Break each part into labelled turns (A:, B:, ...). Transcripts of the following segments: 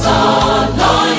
A: Sa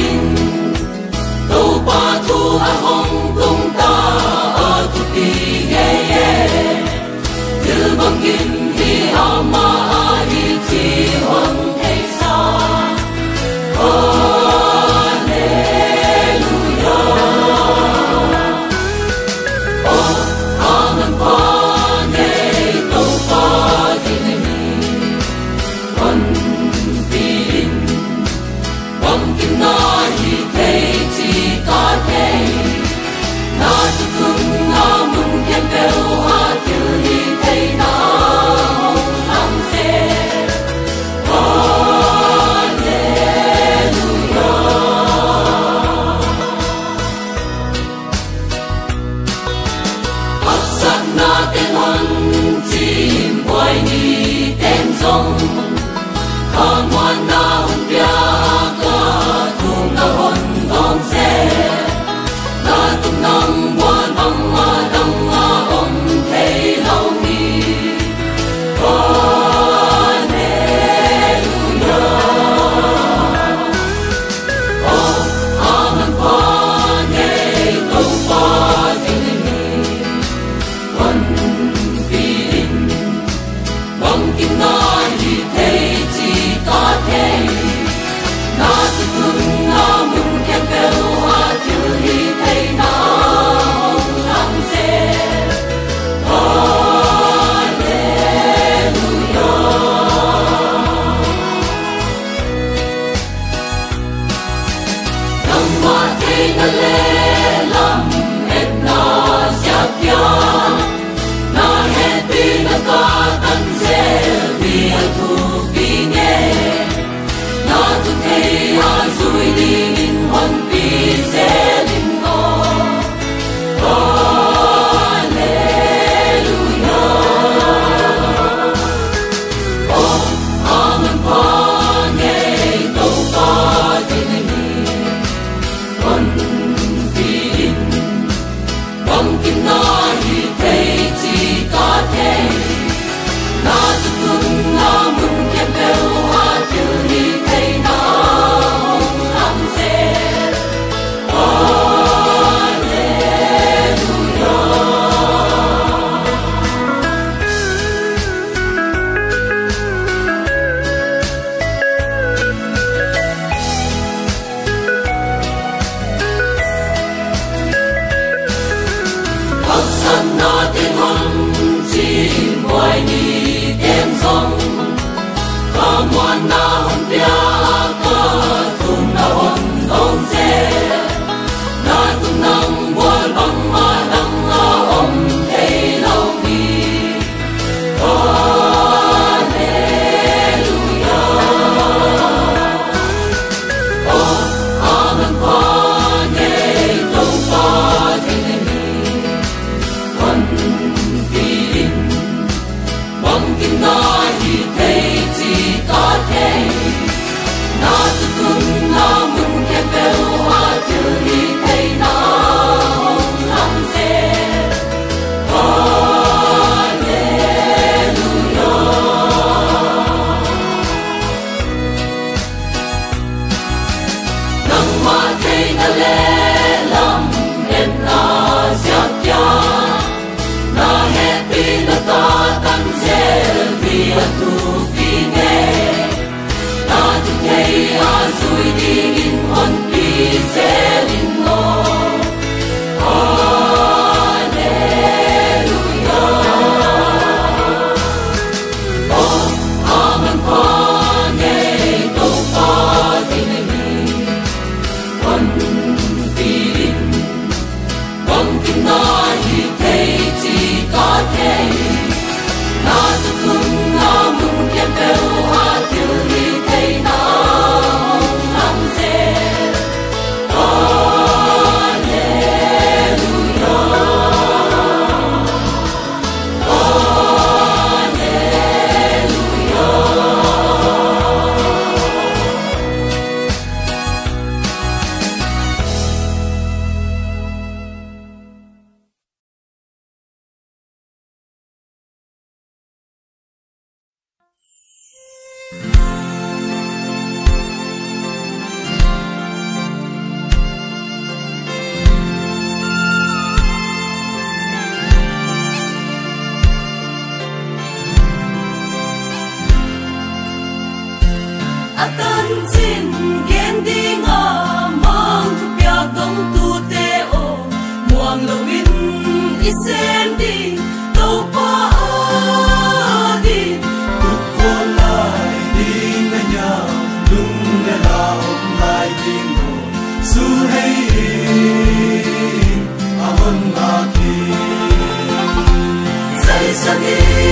A: Hãy subscribe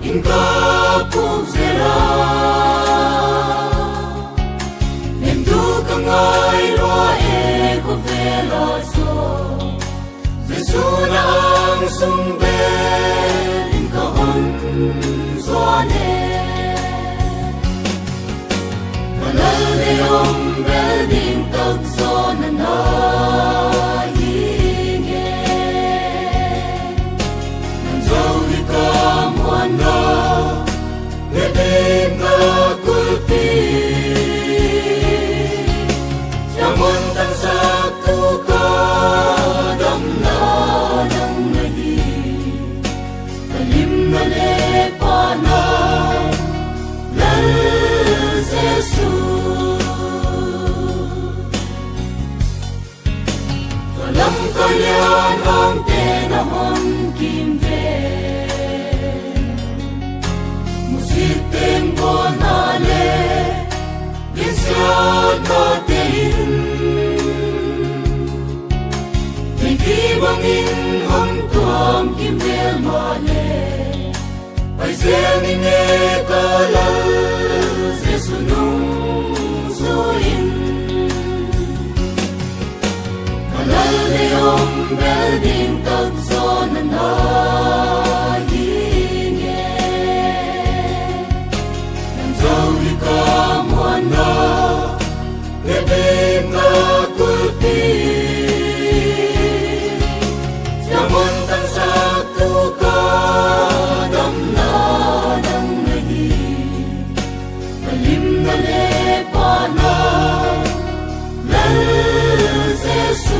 A: Inkapuzera Nendu kangai loa e ko vela so Jesuna ang sumbe Inkahon soane Kalal leong belding tag zona na hinge Nanzau ikamuana Ngebim na kulpi Siamon tan satu kadam na nang nahi Kalim na lepa na lal Jesus Salam kalian ang tenahon kimve Musiteng bonale Ginsyad natin Tingki bangin hong tuam kimvel male Paisel nine kalal Sesunung suin Kalal leong belding tagzona na hinge Nanzau ikamuana Ngebim na kulpi Siamon tan satu kadam na nang nahi Kalim na lepa na lal Jesus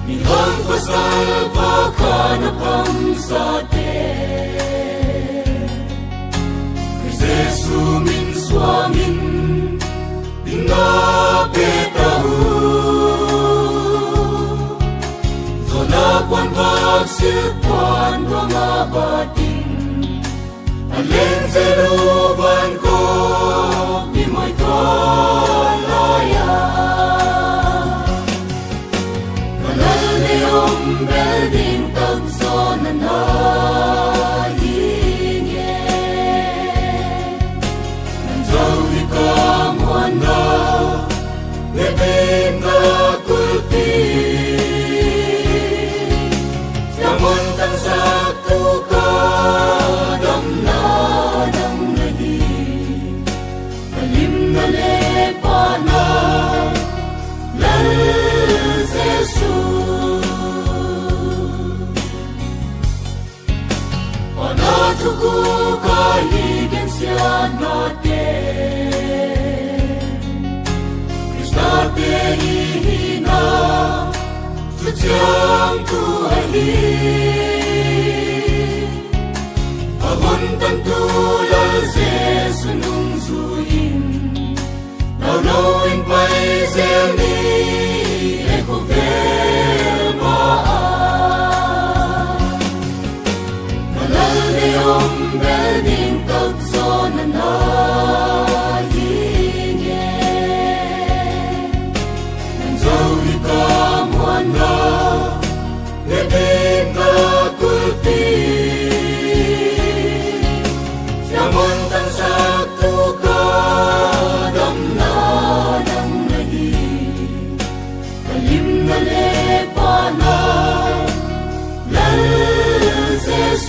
A: Nihang pasal baka na pangsate Krisesu min suamin Dingapetahu Zona kwan baksilpuan mga bating Alin seluban ko Di mo'y kalaya Kalal leong belding tagzona na hinge Nanzau ikamuana Ngebim na kulpi Siamon tan satu kadam na nang nahi Kalim na lepa na lal Jesus Panatuku kahigen siya natin Kristate ihina Sudyang tuhahin Ahon tantulal sesunung suhin Naunawin paisel ni Ekovel maan Kalal leong belding tagzona na hinge Nanzau ikamuana Ngebim na kulpi Siamon tan satu kadam na nang nahi Kalim na lepa na lal Jesus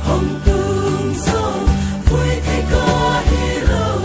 A: Hồng tương gió vui thay có hero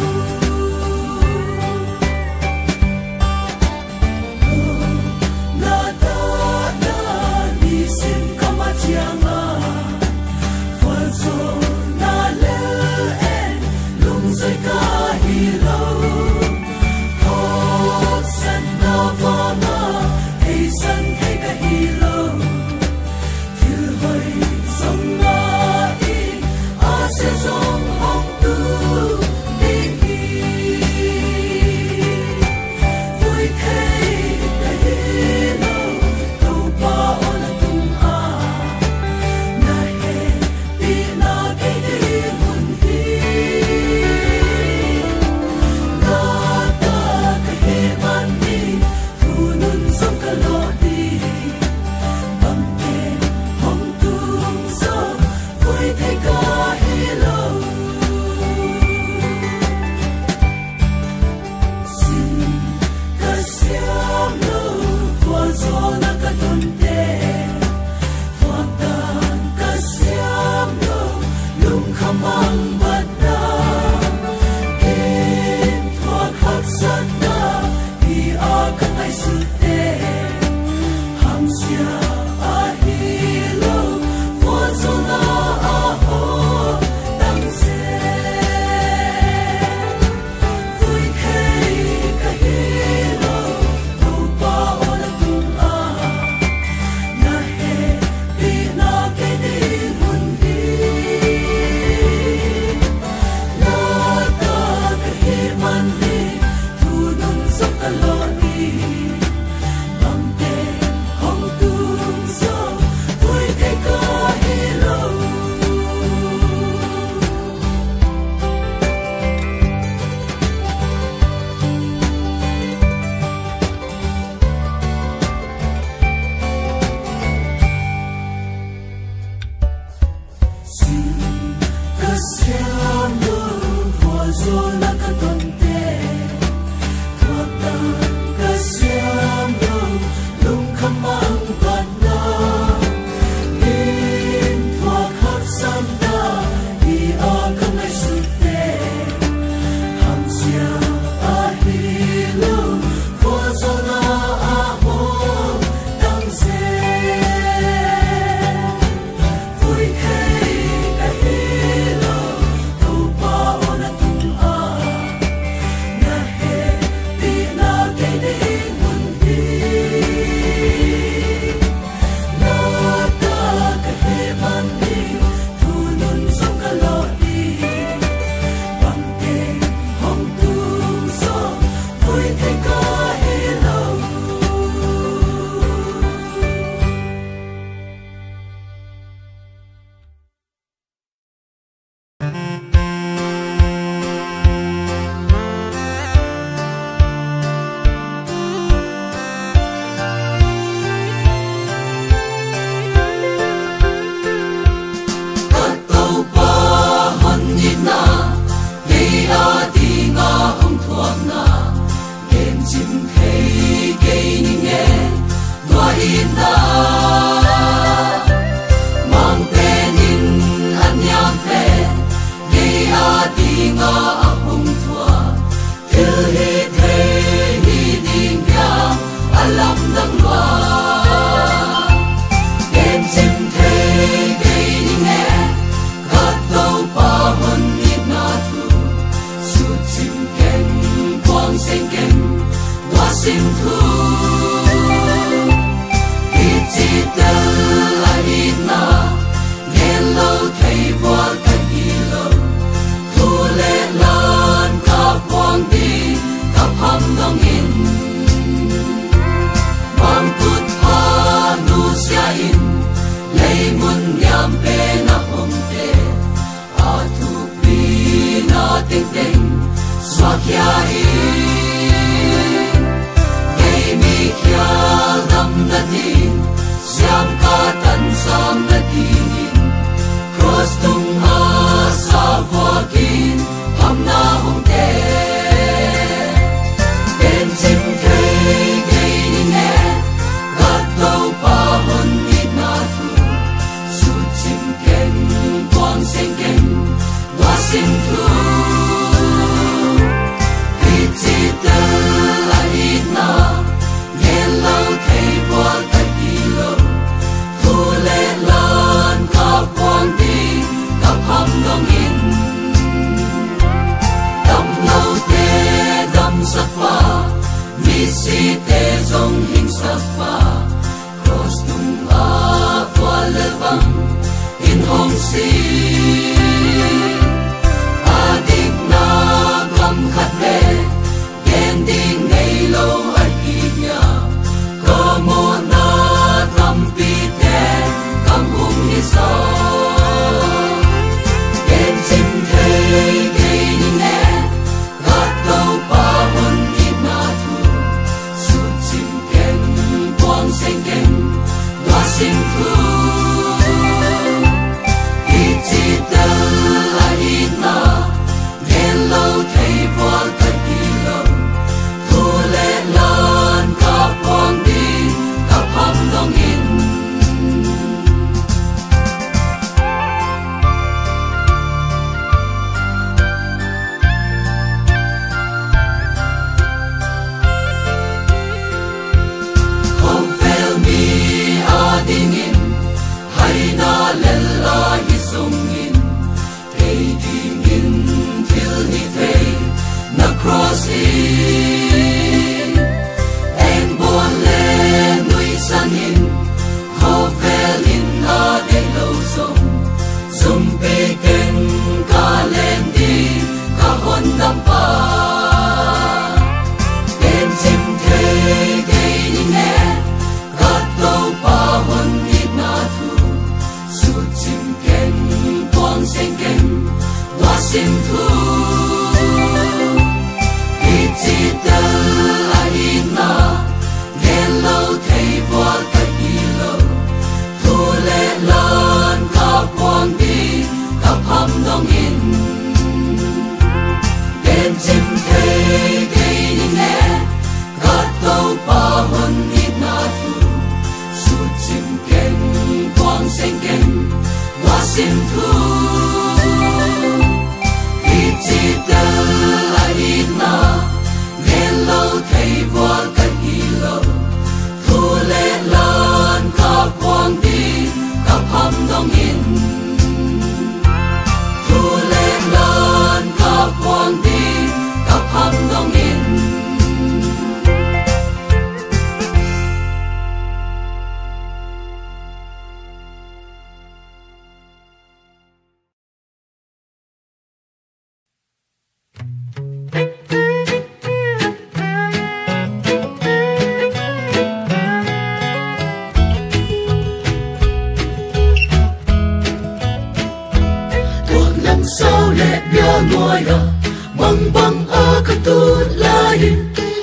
A: Hong bang a katut lain Kay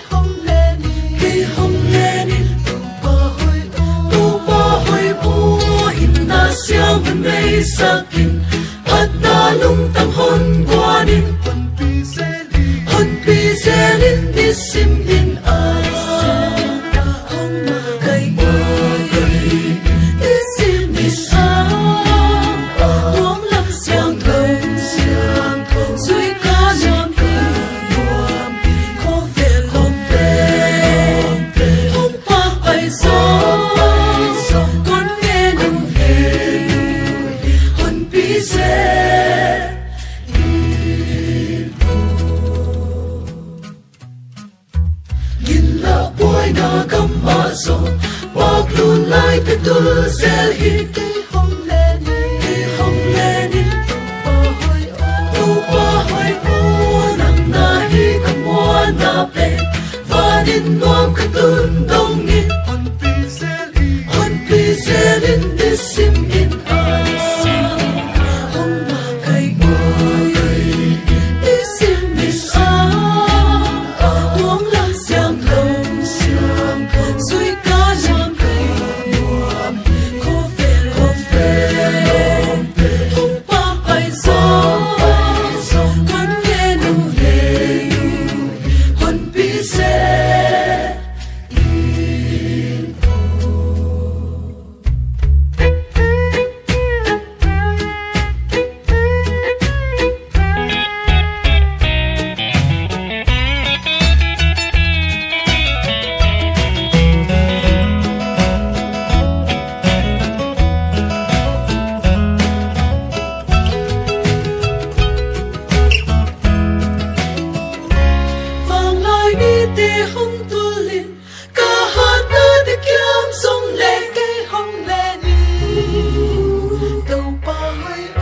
A: hong lenin Tu pa hoi po Inna siyang manay sakin At nalong tamhon guanin Hon pi selin nisim in ay Hong magay nisim nisang Huang lam siyang thong Suy ka nam nuam Ko ve lom ve Hong pa bay song Con nghe nung hề Hon pi selin Boy na kam maso Wag lunay katul sel hit Kay hong lenin Tu pa hoi po Nang nahi kamwa na pen Vanin nuam katun dong in Hon pi selin nisim in ay Hong magay nisim nisang Huang lang siyang Suy ca nam nuam Ko ve Hong pa bay song Con nghe nung hề Hon pi se Vang lai đi tê hong tu lin Ca hát na de kiam song le Kay hong le ni Tàu pa hoi o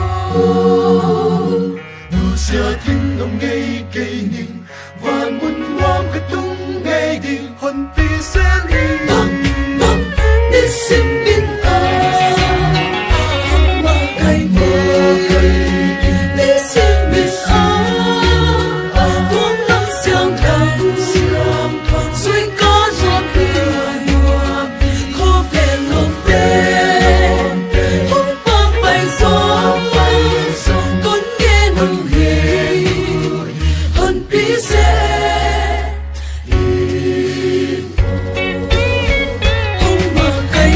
A: Nu sia thinh nông ngay cây ning Van mun wam ka tung ngay đi Hon pi se li Bang bang nisim in ay Hong ma kay nisim in ay Huang lang siyang Suy ca nam nuam Ko ve lom ve Hong pa bay song Con nghe nung hề Hon pi se Hong magay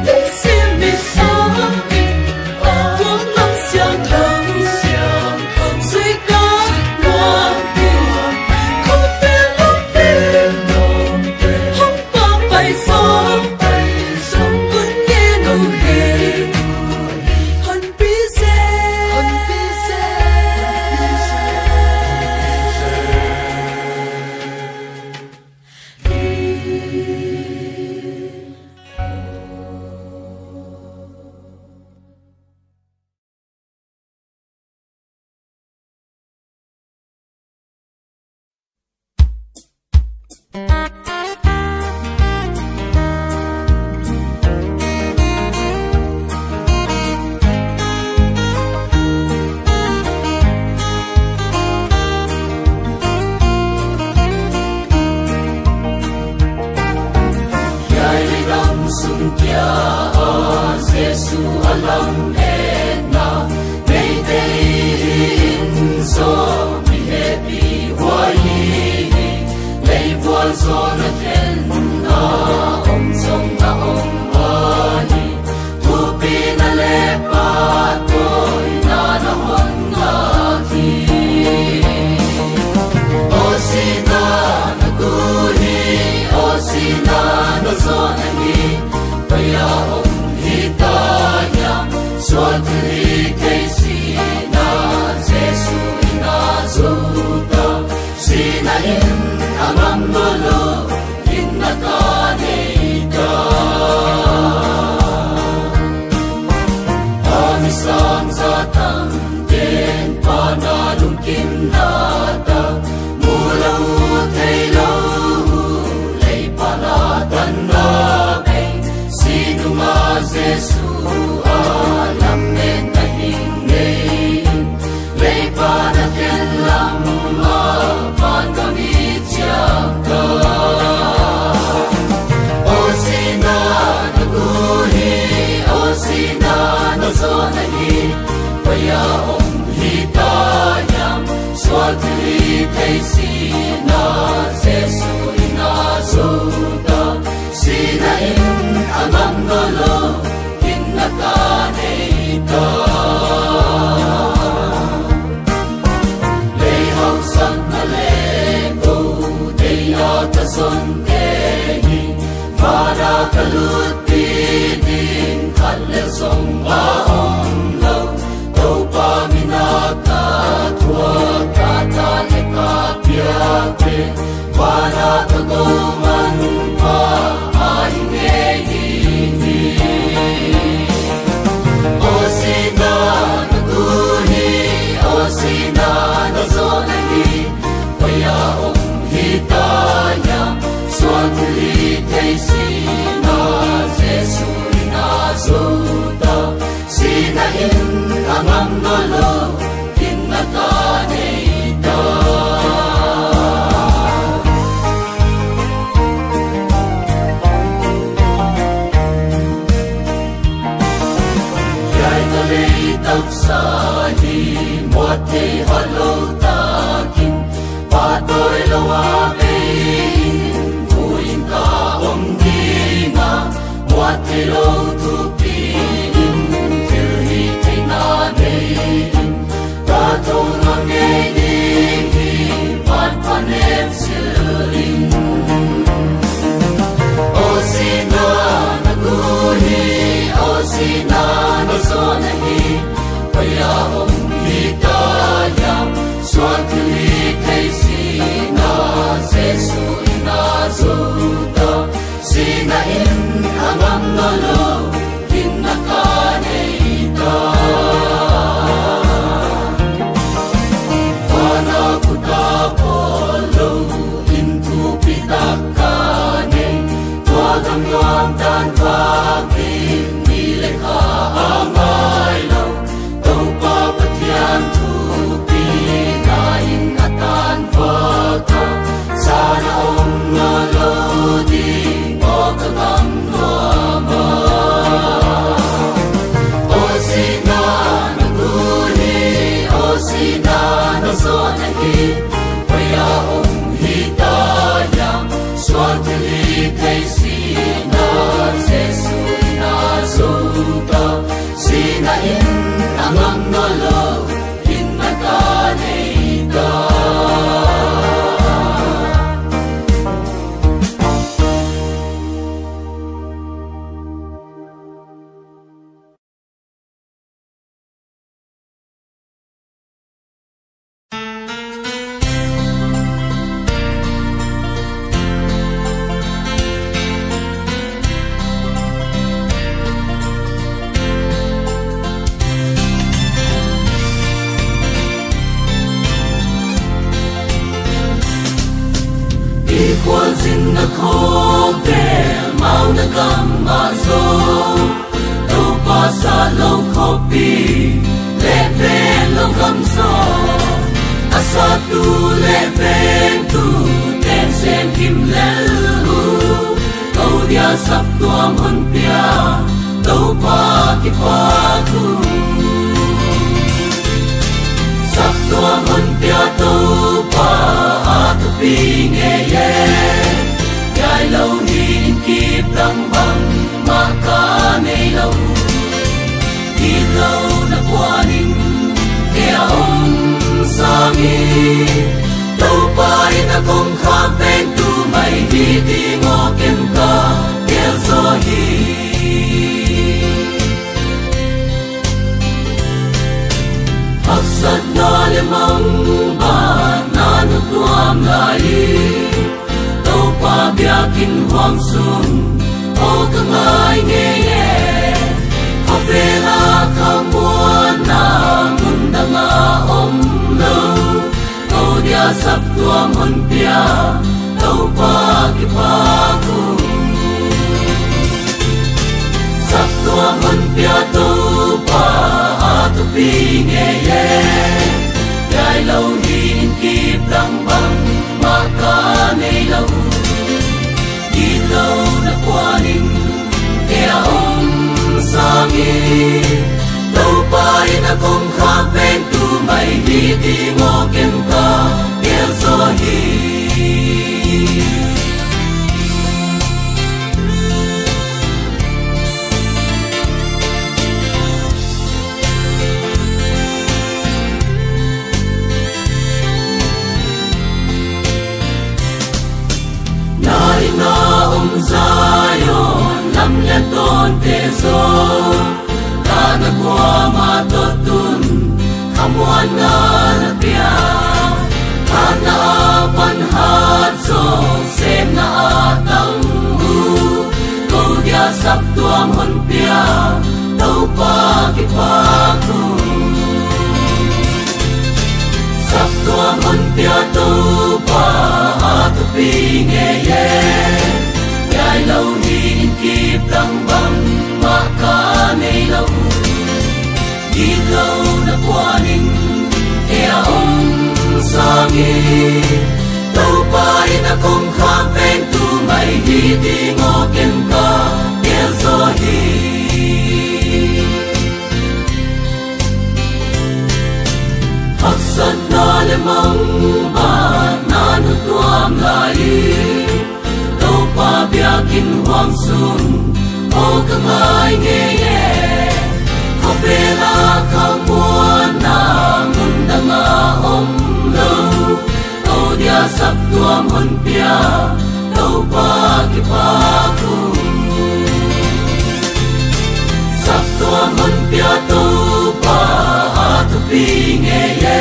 A: nisim nisang Huang lang siyang Suy ca nam Ko ve lom ve Hong pa bay song Con nghe nung hề Hon pi se Yai ram sum kya Jesu alam etna May day in so mi happy wai Lay voal so na ten na song na ani Tupi na lepa toy na nahon na ki O sina na tuhi O sina na zonani Kaya hitanya Swatri kay sina Jesu inazuta Sina in amam dolo Innakaneka Amisam zatang Den panalung kimnata Mula utay lau Lay panatan na Sino ma Jesu alam men na hingay Lay panakel thấy sina Giêsu ina zuta sina in amam ngolo inna ta neita lei hau san na le go dei ata son tehi vara kaluti din khalel song ba on lo to pa minaka tua kata le ka pia pe vara to go man pa ai ne hi o sina na guni o sina na zona hi paya om hitaya swatli thei sina Giêsu ina zuta sina in amam ngolo inna ta neita yai ta lei tau sa hi mo te halo ta kin pa toi lo wa be in ka om dinga mo te lo tu pi in te hi te na nei ta to na nge ni van panem sirin o sina na guni o sina na zona hi paya om hitaya swatli thei sina Giêsu ina zuta sina in amam ngolo inna ka neita ana puta polo intu pitakane tua gam yom tan pa ki mi le ka angai lo to pa pathian tu pi na in atan va ka sana om ngolo di o ka gam ma o sina na guni o sina na zona hi paya om hitaya swatli thei sina Giêsu ina zuta sina in amam ngolo inna ta neita quan xin na kho về mau na gam ma zo to pa sa lo copy le ven lo gam so asa tu le ven tu ten sen kim le lu to dia sap tuam hon pia to pa ki pa tu sap tuam hon pia to pa tu pi nghe ye gai lâu hin kip đăng bằng mà ca nei lâu đi lâu na qua ninh kia ông sangi đâu pai na công kham ven tu mai đi đi ngõ kem ca kia zo hi hắc sát na le mang ba na nu tuam lai đâu pa bia kin hoang sun o ka ngai nge ye ha ve la ka muan na mun da nga om lo o dia sap tuam hon pia đâu pa ki pa ku sap tuam hon pia đâu pa a tu pi nge ye gai lâu hin kip đăng bằng mà ca nei lâu đi lâu na qua ninh kia ông sangi đâu pai na công kham ven tu mai đi đi ngõ kem ca kia zo bia tu pa tu pi nghe ye Yai lâu hin kịp đăng bằng mà ca nei lâu Đi lâu na qua ninh ea ông sang nghi Đâu pa ina công khang ven tu mai hi ti ngô kem ca ea zo hi Hak sat na le mong ba na nu tuam lai Đâu pa bia kin hoang sun o ka ngai nghe ye Ko pela ka mua na mun da nga om lâu Đâu dia sap tuam hun pia Đâu pa ki pa ku Sap tuam hun pia đâu pa tu pi nghe ye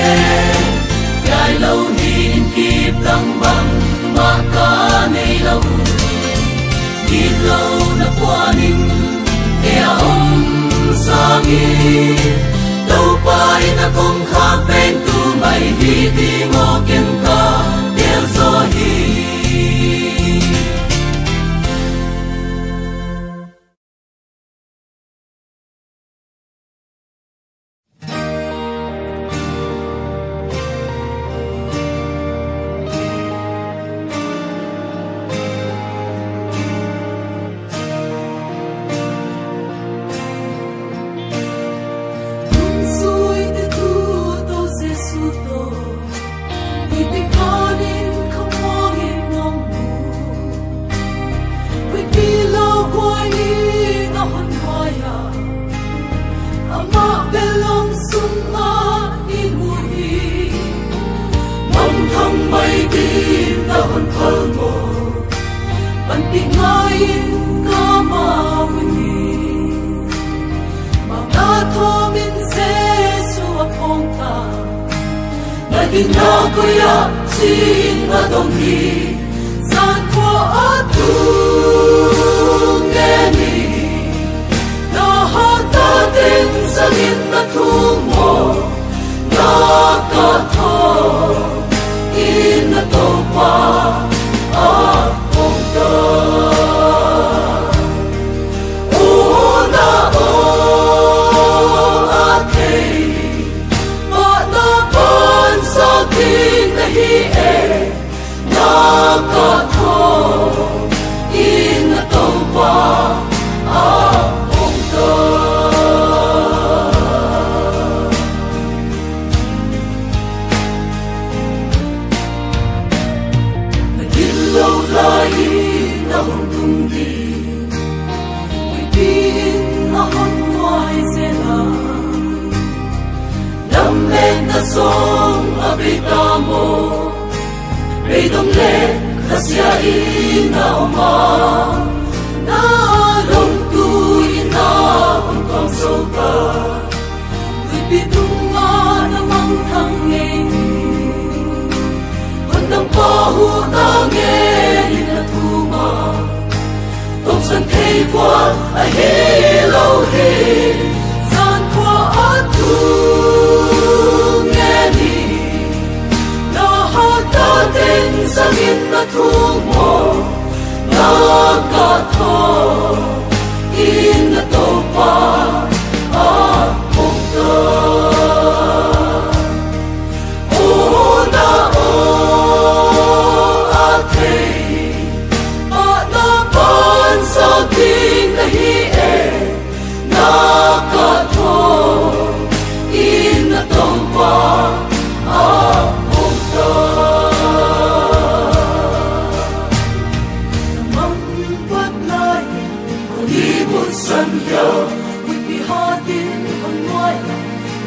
A: Yai lâu hin kịp đăng bằng mà ca nei lâu Đi lâu na qua ninh ea ông sang nghi Đâu pa ina công khang ven tu mai hi ti ngô kem ca ea zo hi Kuya sin na dong hi san ko atu ngeni na ha ta tin sangin na thung mo na ka tho in na to pa a ong ta o na o a thei ma na pan sa tin na hi e na ka tho in na to pa a ong ta na gin lo lai na hong tung di we bin na hong ngoài se la Nam lên ta song abitamo Rei dong le khasya ina oma Na long tu ina on kong so ka Ui pitung nga na mang thang nghe Hon dang pa hu ta nghe ina thu ma Tông san thei qua a he lo he San qua a tu Tên sang in na thung mo na ka tho in na to pa a hong ta o na o a thei a na pan sa tin na hi e na ka tho in na to pa a hong ta San ya, we be hard in on why.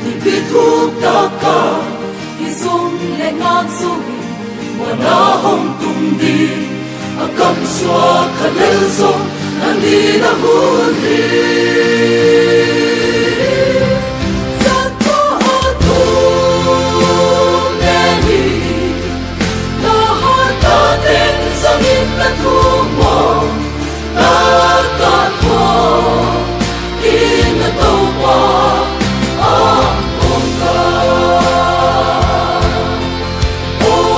A: Ni be thuk ta ka, ni sung le ngang sung, wa na hong tung di, a kam swa khalel song, na di na hun di. San ko atu ne ni, na ha ta ten sang in na thung mo. Oh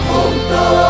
A: hồng ta.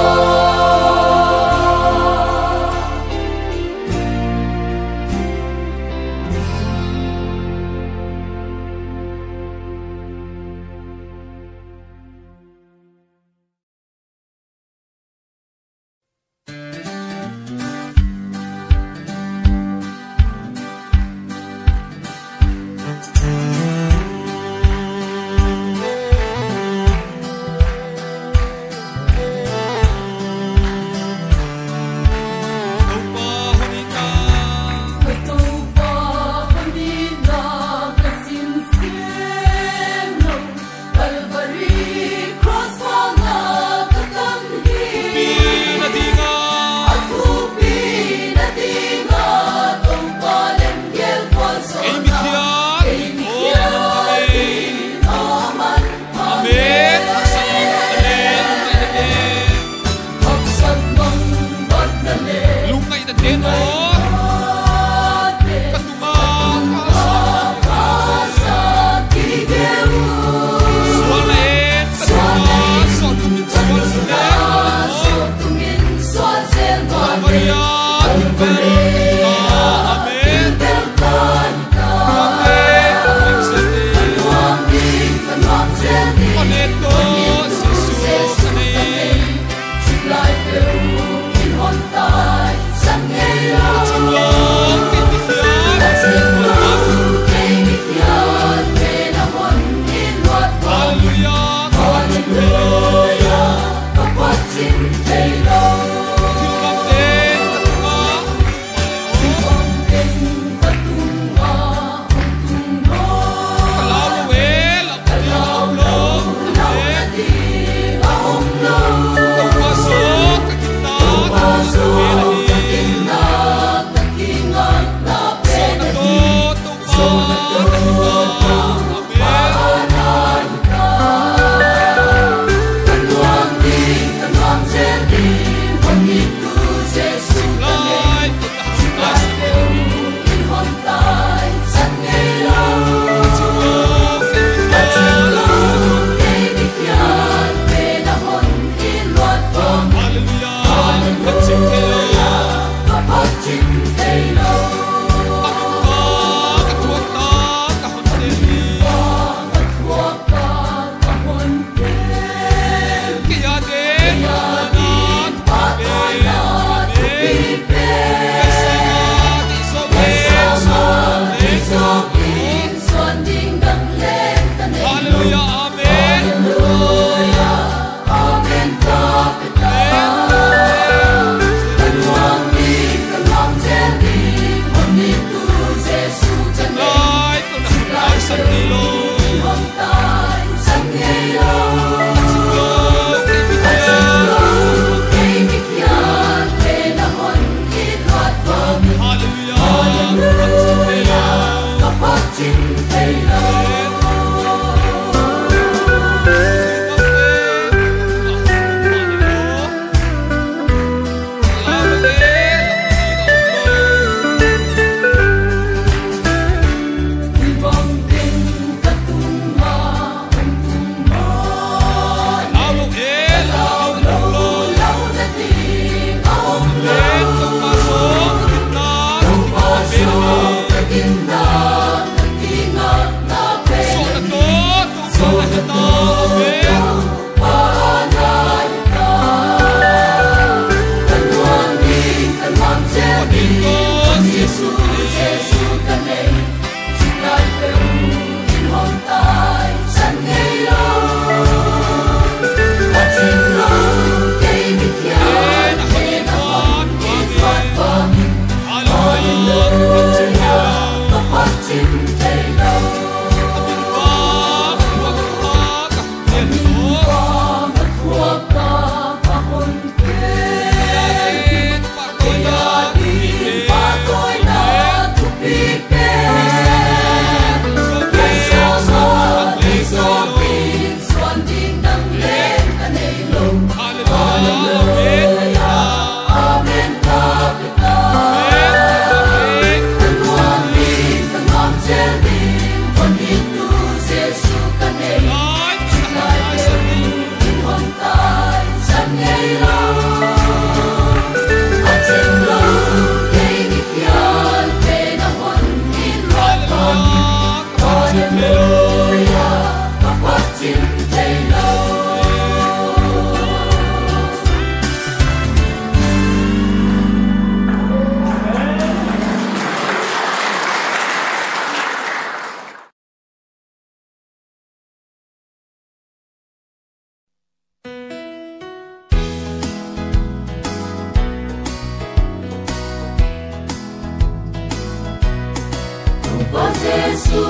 A: Giêsu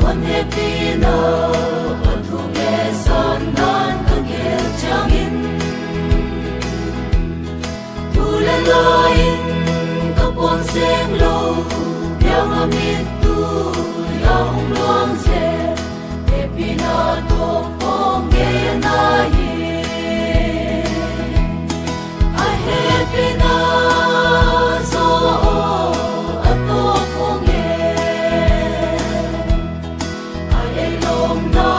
A: hôn happy na hôn thu nghe son nan cơ kia trang in thu lên lain cơ buông sen lâu yang amit tu yang luang se happy na to phong nghe na ye I happy na so ato phong nghe I long na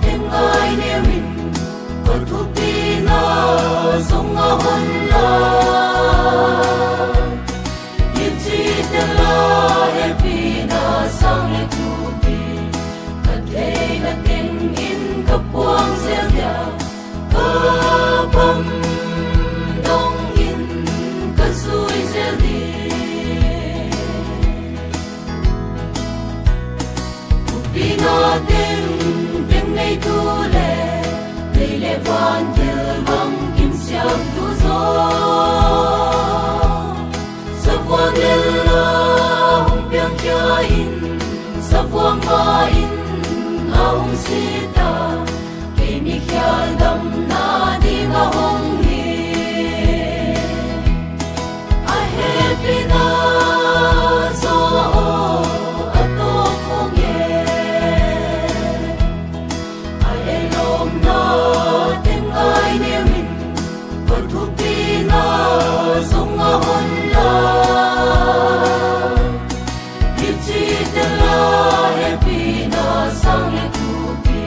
A: tiếng ai nêu mình có thu pi na sông ngao hân la yên chi tên la happy na sang lệ thu pi cần thế là tiếng in cấp buông gieo dia cấp bấm đông in cấp suy gieo đi thu pi na tiếng ngày thu lệ đây lệ van giờ băng kim xiang thu gió sa vuông lên la hồng biang kia in sa vuông ma in hồng sita kê mi kia đam na đi nga hồng hi I happy na so ato phong ye I long na tiếng ai nêu mình còn thu pi na sông nga hôn la biết chi tên la happy na sang lệ thu pi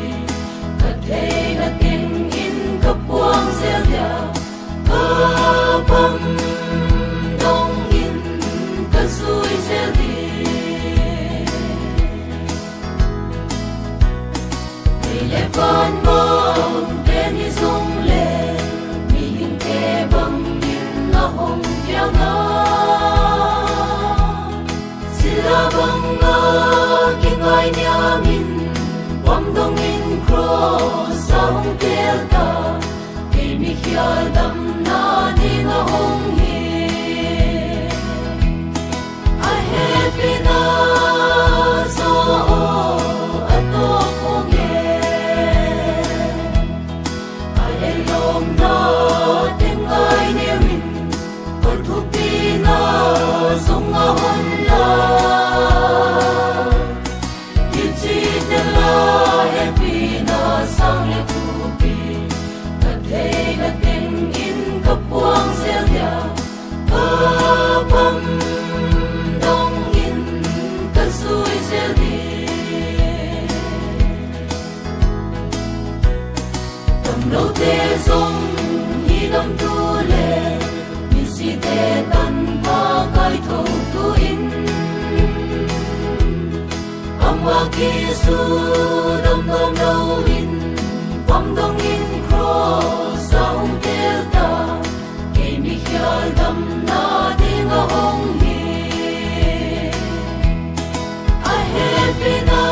A: cần thế là tiếng in cấp buông gieo dia cấp bấm đông in cần suy gieo đi đây lệ van mong tên hi dung lệ mi hình kê băng in là hồng kéo ngã sila băng ngã kinh ai nhà mình quam đông in cross sa hồng kéo ta kê mi kia đam na đi ngã hồng hi I happy na so ato phong ye I long na tiếng ai nêu mình còn thu pi na sông nga hôn la biết chi tên la happy na sang lệ thu pi cần thế là tiếng in cấp buông gieo dia cấp bấm đông in cần suy gieo đi cầm đầu thế dung hi đâm tu lệ mi si te tan pa kai thâu tu in amma kisu đâm đâm đâu in quam đông in cross sao tel ta kê mi kia đâm na đi nga hồng hi I happy na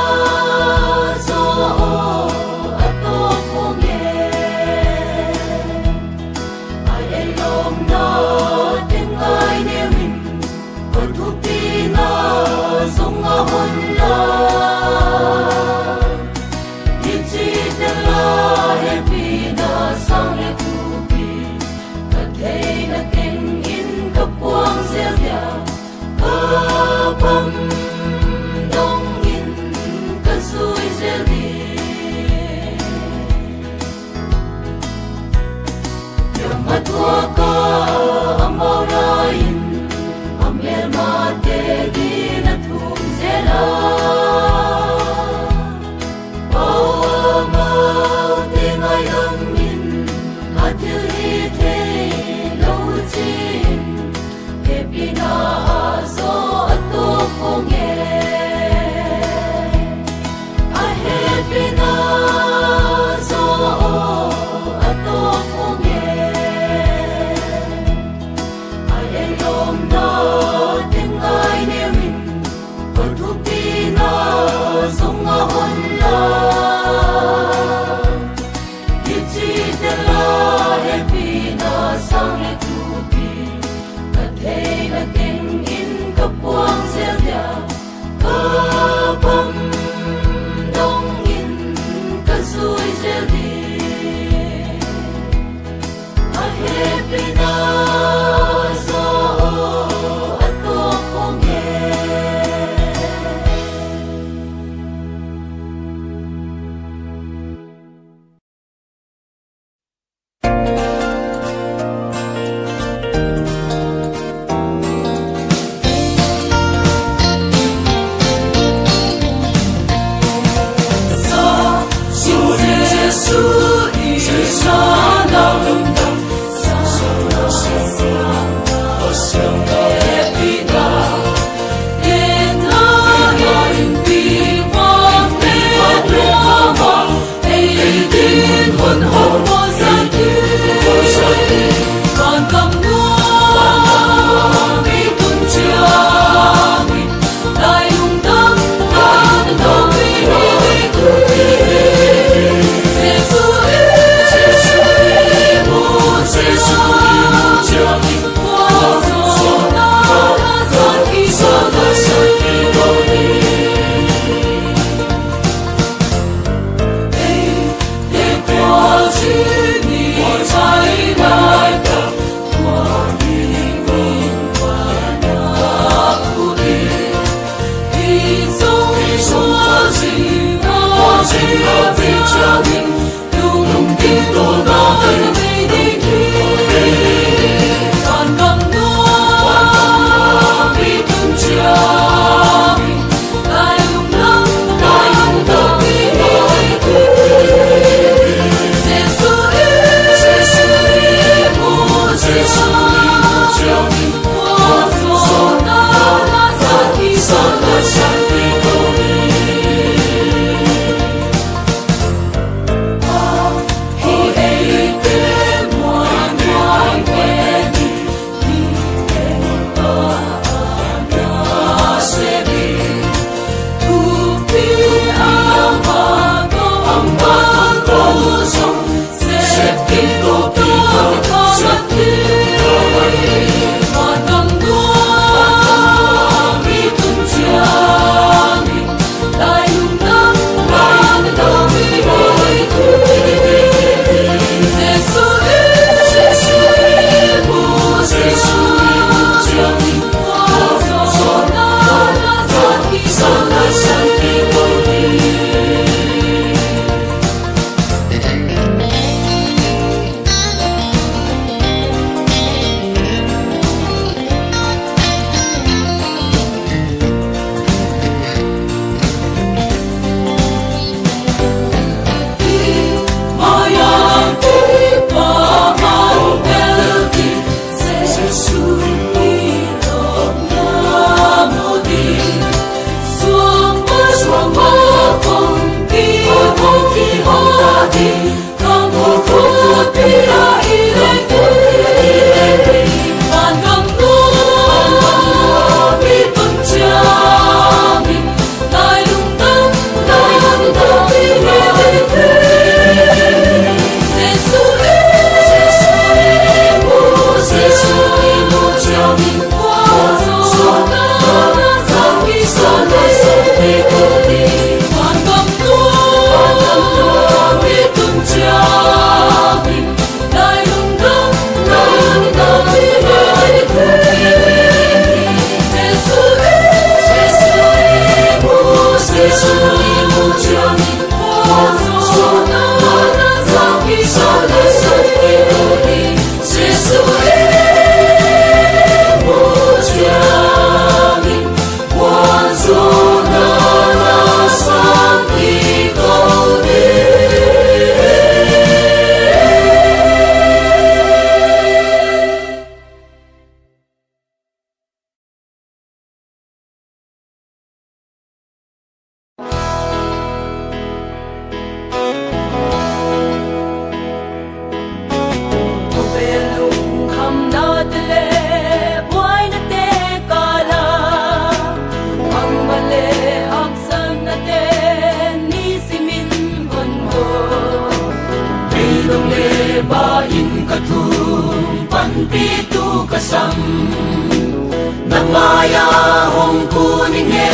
A: so ato phong ye I long na tiếng ai nêu mình còn thu pi na sông nga hôn la biết chi tên la happy na sang lệ thu pi cần thế là tiếng in cấp buông gieo dia cấp bấm đông in cần suy gieo đi yang matua ka amau rain amel mate di na thum zela oh amau tiếng ai âm min atil hi the lâu chin happy na so ato phong ye I happy na so ato phong ye
B: Pitu kasam Namaya hong kuninge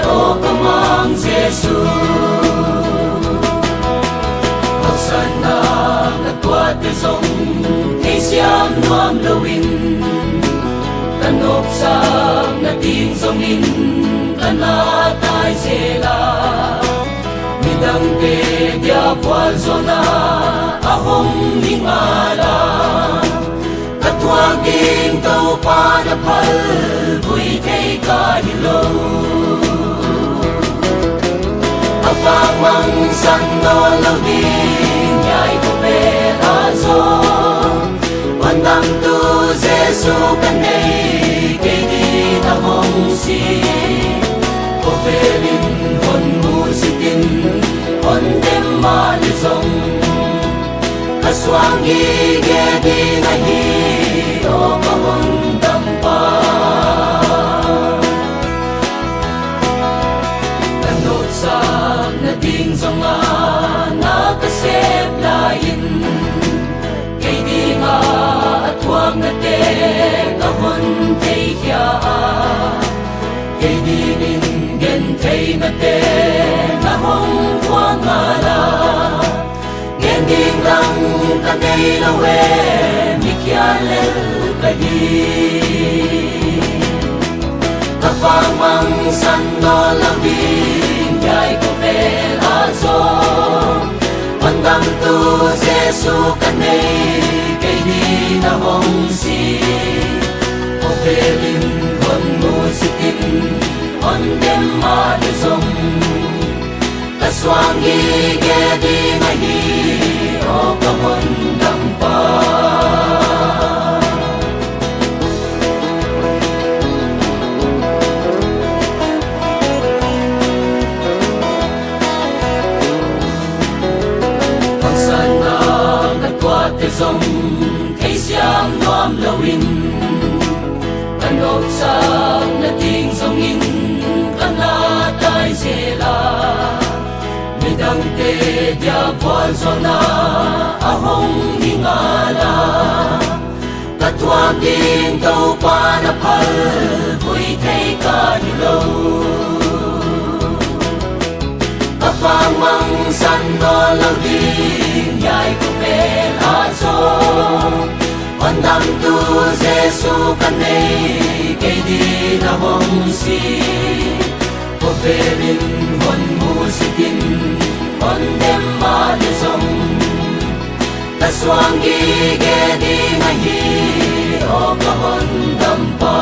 B: O kamang Jesu Pagsana katwa tezong siam nuam lowin kanop sang na ting zongin kana tai zela midang te dia pwal zona ahong lingala katwaging tau panapal bui thei ka hilo apamang san no loving yai ko pe azo pandang tu Jesu kan nei ke di na hong si ko felin hon mu sitin hon dem ma le zong kaswang gi ge di na hi o ka hon dam pa kanot sa na ding zonga na kasep lain kay di nga atwang na te kahon tay kya kay di ningen tay na te na hong huwang ala ngending lang kanay lawe mikyalel kahi kapamang san no labing yay ko pelazo pandang tu Jesu kanay kay di na hong si o felin hon mo sitin hon dem ma de zong kaswang ge di na hi o ka hon dam pa zong kay siam nuam lawin kanop sang na ting zongin kana tai zela midang te dia pwal zona ahong hingala katwaging tau panapal bui thei ka hilo kapamang san no loving yai ko pelazo pandang tu Jesu kanay kay di na hong si ko felin hon mu sitin hon dem ma de zong kaswang gi ge di na hi o ka hon dam pa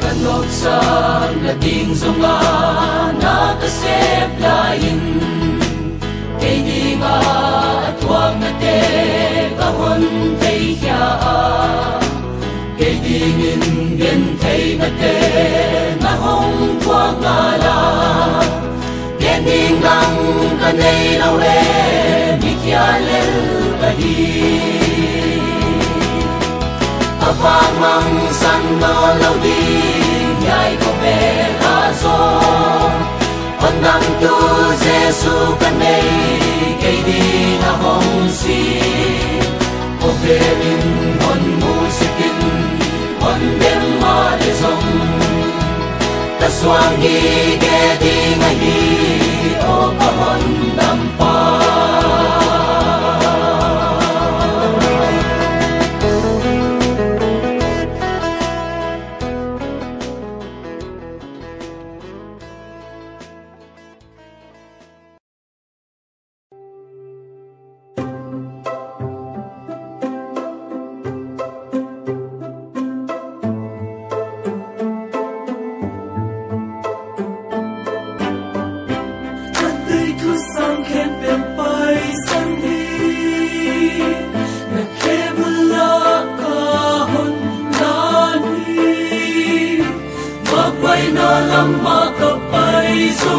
B: kanok sang na ding zonga na kasep lain kay di nga atwang na te kahon tay kya kay di ningen tay na te na hong tuwang ala gending lang kanay lawe mikyalel kahi apamang san no loving yai ko pelazo pandang tu Jesu kanay kay di na hong si o felin hon mu sitin hon dem ma de zong kaswang gi ge di nga hi o ka hon dam pa Hãy subscribe cho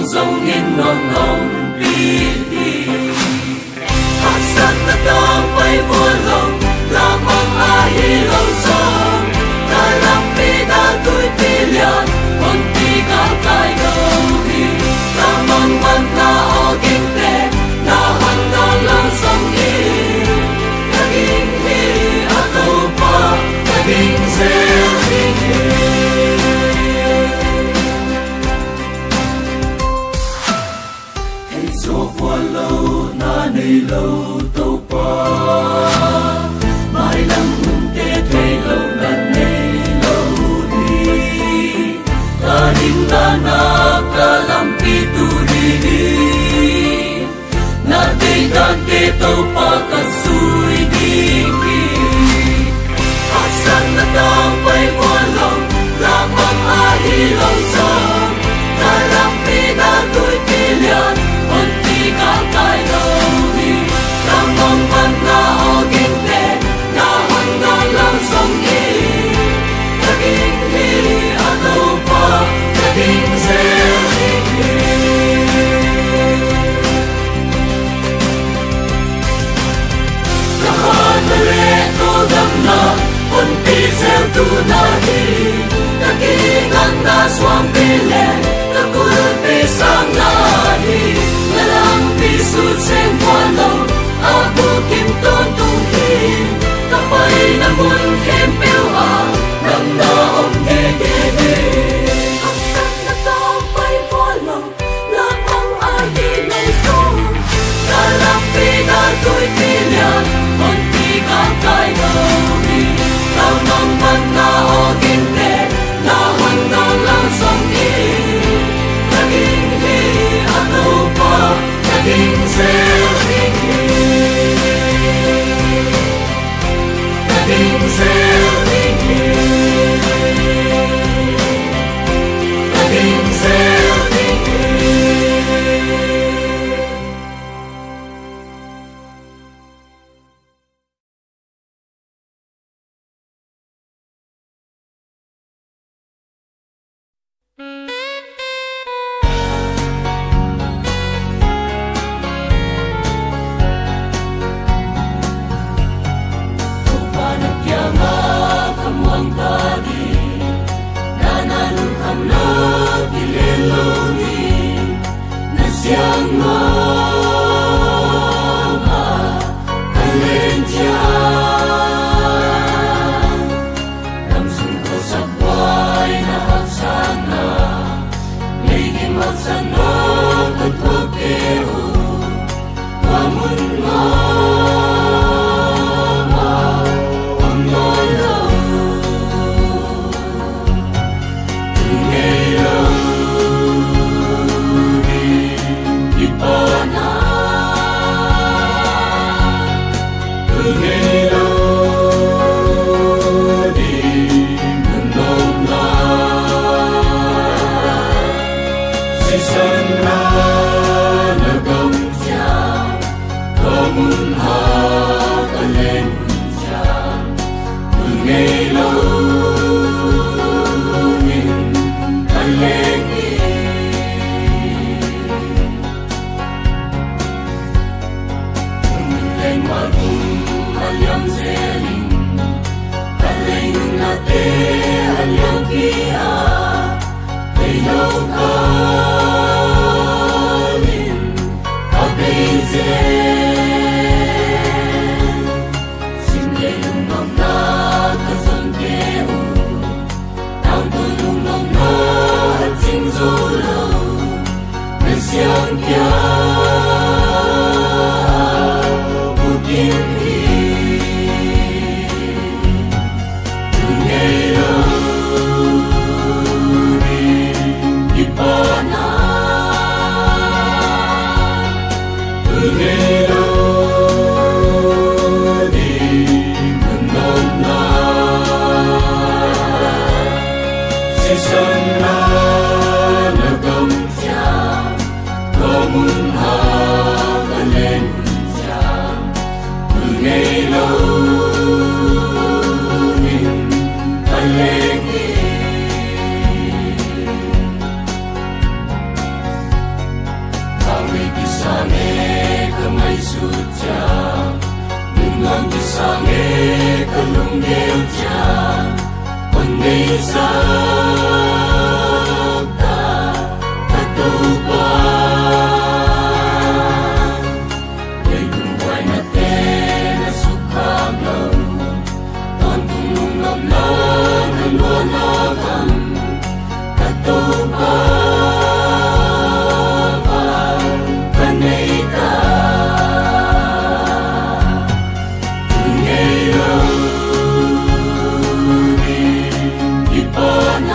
B: kênh Ghiền Mì Gõ để không bỏ lỡ tàu pa cả suy đi san na tang bay qua lòng là mang ai hi lâu sông ta làm pi na tuổi pi lian hồn pi cả tai lâu đi ta mong văn na o kinh tế na hồn na lâu sông đi ta kinh hi a tàu pa ta kinh se hồn pi sel tu na hi ta ki ngang na swam pi le ta kul pi sang na hi na lang pi su sen kwa lo a bu kim ton tu hi ta pai na mun khem pel a nam na om ge ge ge san na ta pai kwa lo la mang a hi le so ta lang pi na tôi pi lian hồn pi ka kai lo lao nong văn na o kinh tế na hoàn na lao sông đi ta kinh hi a tàu pa ta kinh se ta kinh se ta kinh se
A: Ipana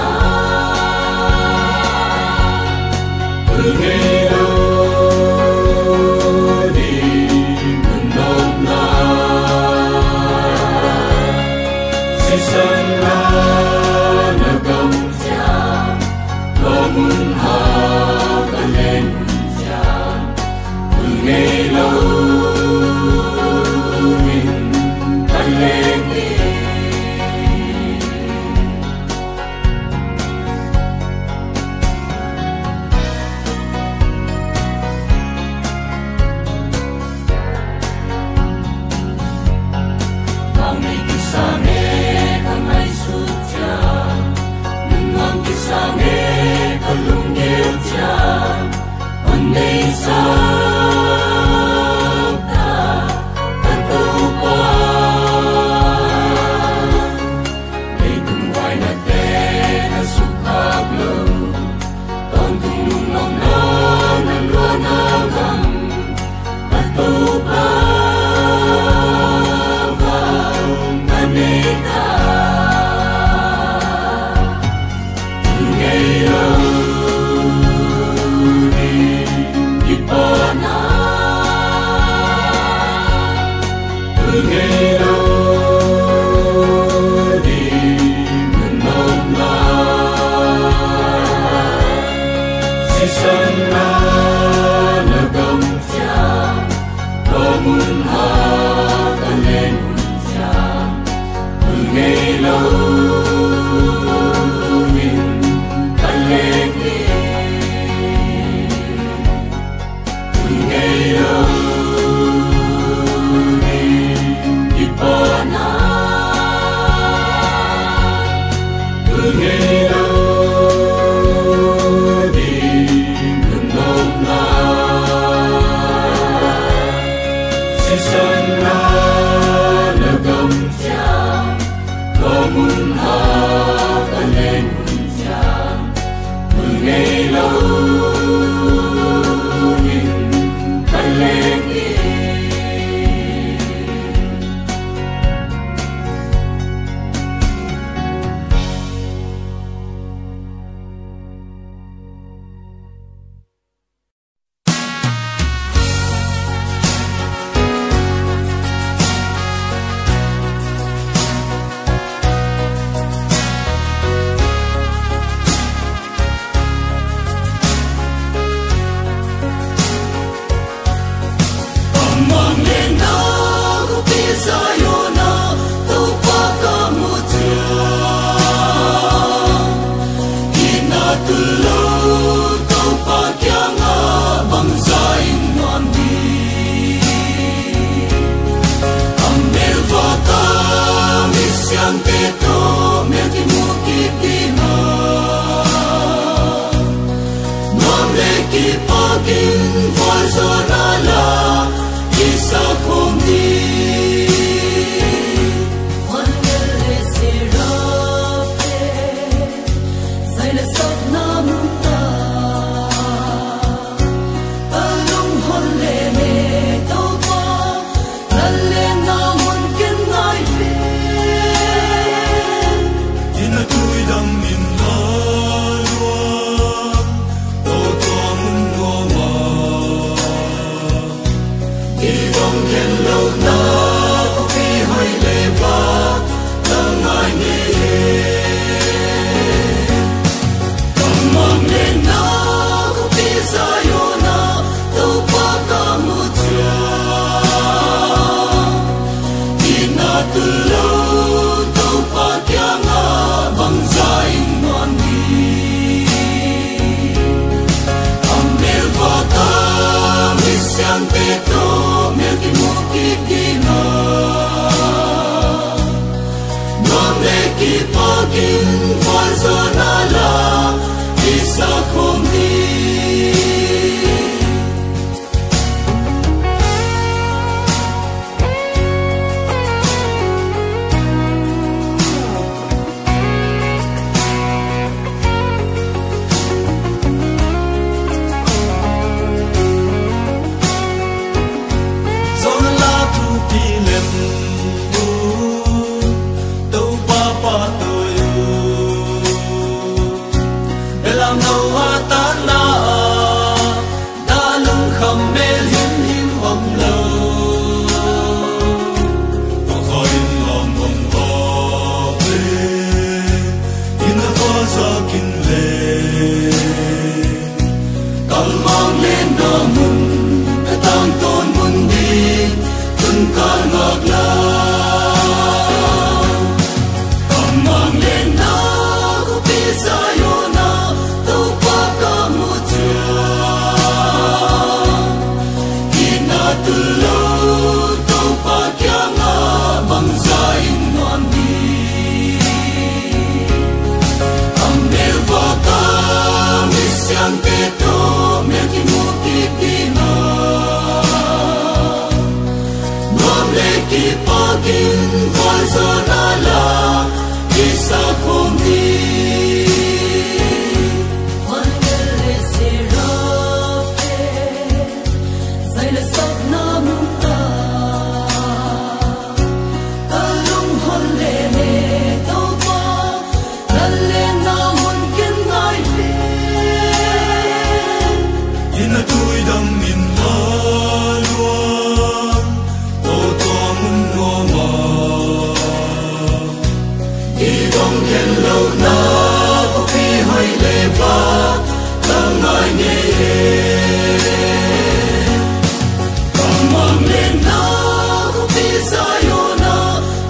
B: Zion,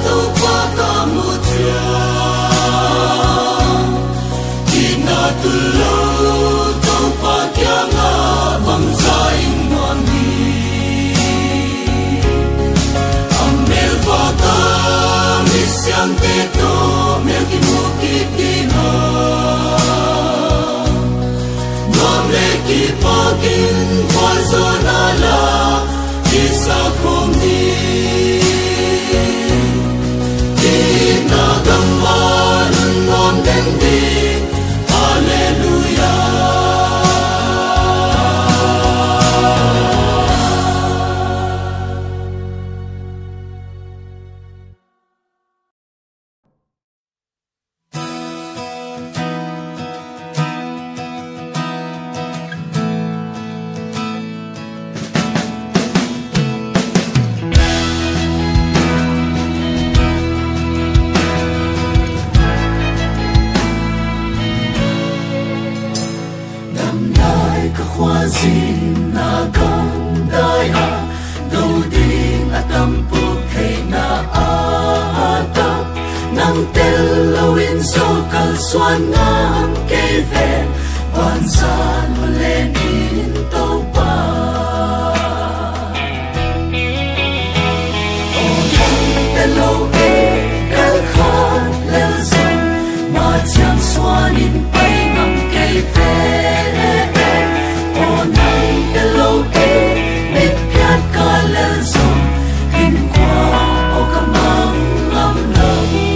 B: tu pa kamu siang te to mel ki mu ki ti no nom le ki pa kin kwal so na la ki sa kom ni ki na gam ma nom den di hallelujah.
A: Xuân ngam kê về ban san lên in tàu ba ô nắng tên lâu ê cái khan lên sông mà chẳng xuân in bay ngam kê về ô nắng tên lâu ê biết cát ca lên sông in qua ô cam mang ngam lòng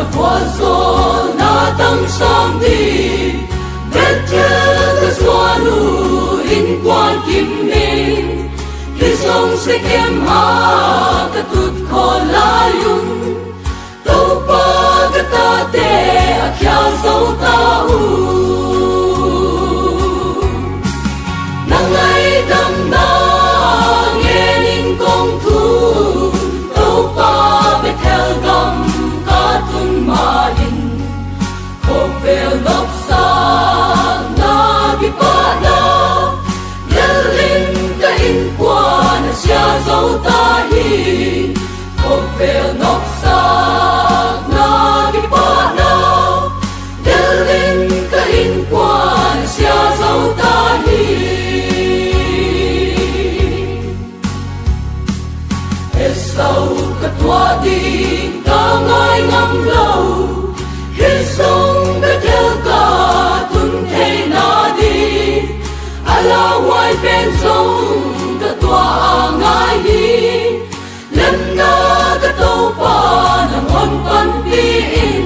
A: na hoa gió na tăng sang đi vết theo ta xóa nu in quan kim minh khi sông sẽ kem ha ta tụt khó la yun tàu pa ta ta te a kia dấu ta u nang ai đam na nghe linh công thu tàu pa be theo gam ca tung ma in khổ về ngọc sa na ki pa na yel linh ka in qua na sia dấu ta hi khổ về ngọc sa na ki pa na yel linh ka in qua na sia dấu ta hi sau cả tua đi ta ngồi ngắm lâu khi sông đã theo cả tuần thế na đi ala ngoài bên sông cả tua ngài đi lần na cả tàu pa nằm hòn pan pin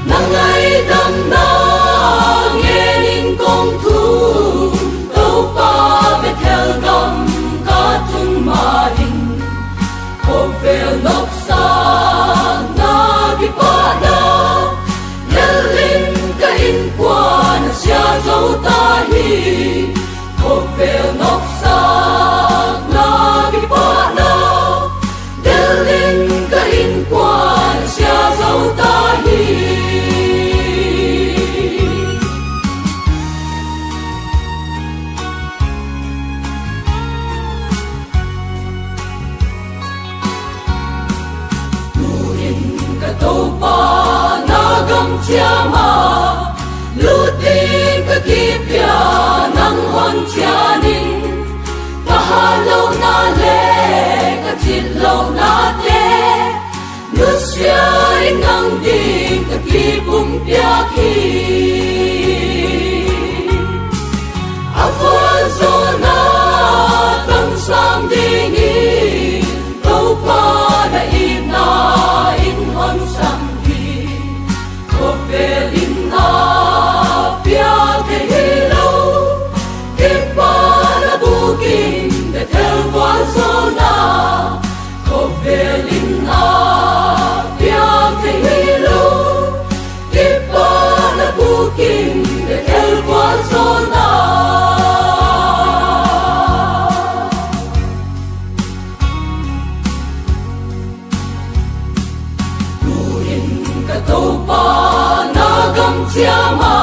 A: nang ngày đam na nghe linh công thu tàu pa về theo gam ma in khổ về ngọc sa na ki pa na yel linh ka in qua na sia dấu ta hi khổ về ngọc sa na ki pa na yel linh ka in qua na sia dấu ta hi tàu pa na gam chia ma lu tin ka kipya nang hon chia nin ka halo na le ka chit lo na te nu sia ngang ding ka kipum pya ki avon zona tam sam ding i tàu pa na ina hon sam hi ko ve lin na pia te hilo ke pa na bukin de tel wa zona ko ve lin na pia te hilo ke pa na bukin de tel wa zona tàu pa na gam chia ma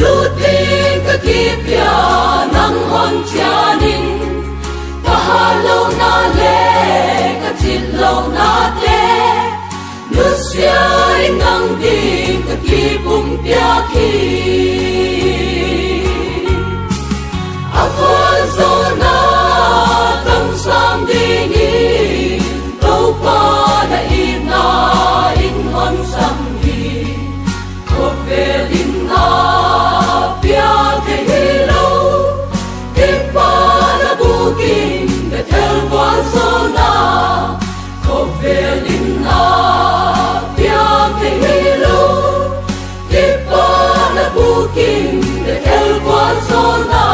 A: lu tin ka kipya nang hon chia nin ka halo na le ka chit lo na te nu sia ngang ding ka kipum pya ki avon zona tam sam ding i tàu pa na ina hon sam hi ko ve lin na pia te hilo ke pa na bukin de tel wa zona ko ve lin na pia te hilo ke pa na bukin de tel wa zona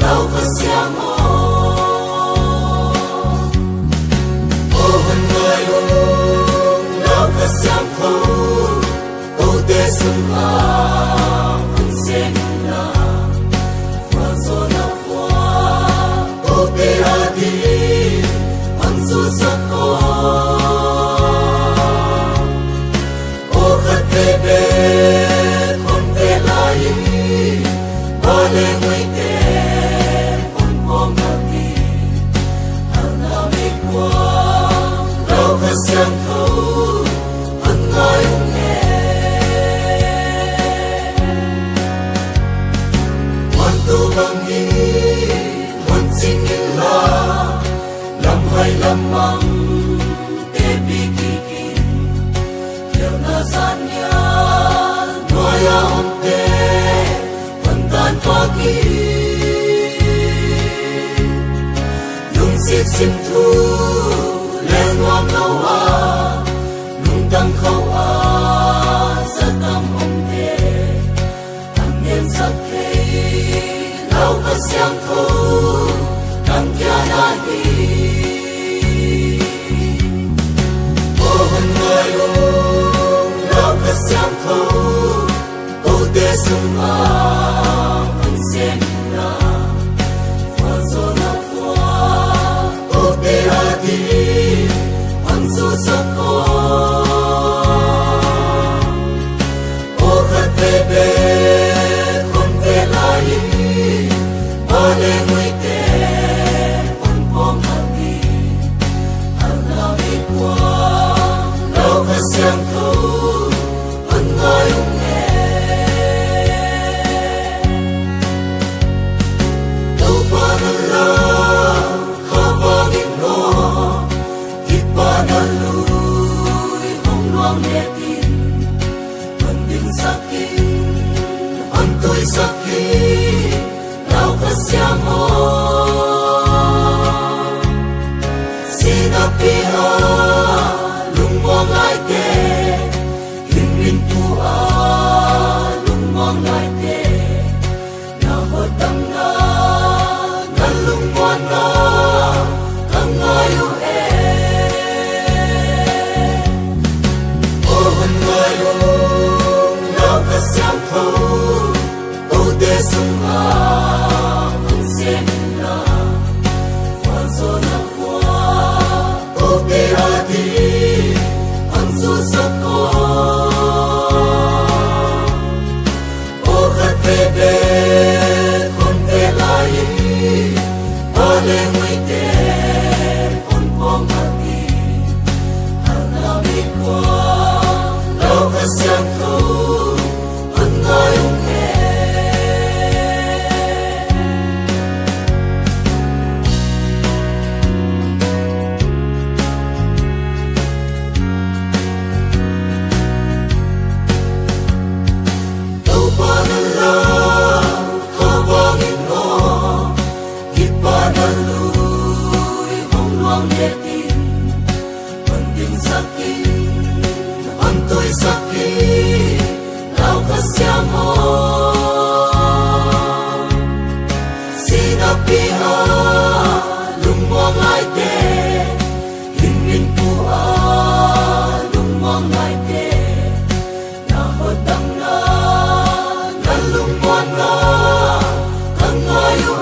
B: Lao ka siang o suma ang semna fazona fwa o peradi ang susako o khatebe kon velai bale muite on pomati ang nami kwa rau kasyang ko ang ngayong Bangi, huwag singin la, lamhay lamang, tebikikin, kaya nasan niya, maya onte, pantan fakir. Yung siksim tu, lenwang nawa, nung tangkaw sa tamongte, ang niyang sakay, Lau kasyang ko ng kianahi Pohon ngayong lau kasyang ko O desuma ang semna Fazona fwa O peradi ang susako O katebe kon velai Bale muite on pomati ang nami kwa lau kasyang ko ang ngayong Tau panala habangin mo ipanaluy kong luang netin Manding sakin antoy sakin Siamo Sinapia Lungwang aite Hinmin tua Lungwang aite Nahodang na Nalungwan na Kangayo Ohon ngayong Nakasyang ko O desuma Semna, fazona fwa, o peradi, ang susako. O katebe, kon velai, bale muite, kon pomati, ang nami kwa, lau kasyang ko, ang ngayong Antoy sakit, lau kasyamo Sinapia, lungwang aite Hinmin pua, lungwang aite Nahodang na, nalungwan na Kangayo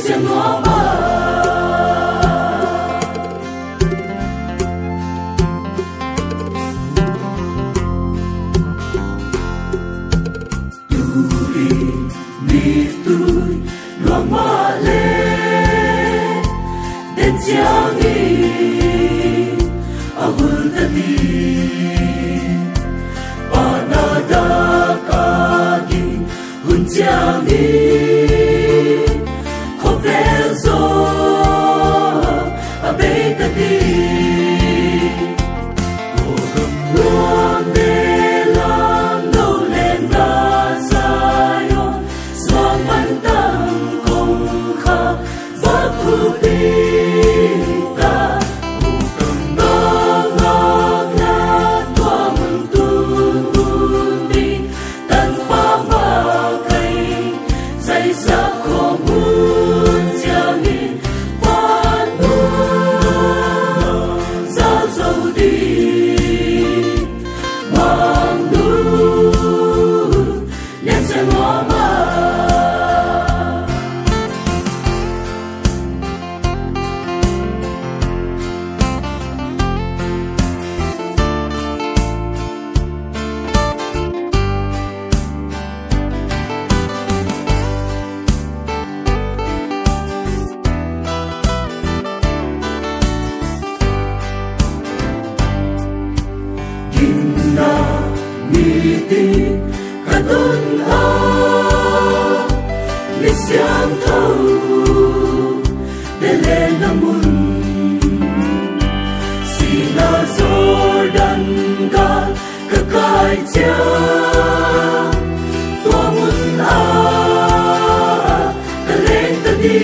A: sen hoa ba tui mi tui loang ma le den chiang ni ahul ta di panada ka gi hun chiang ni khovel zo abe ta di luang de lang no len na sayon swang man tang kong kha va khu bi kadun a li siam thâu de le namun sina Jordan ga ka kai cha tua mun a ka len ta di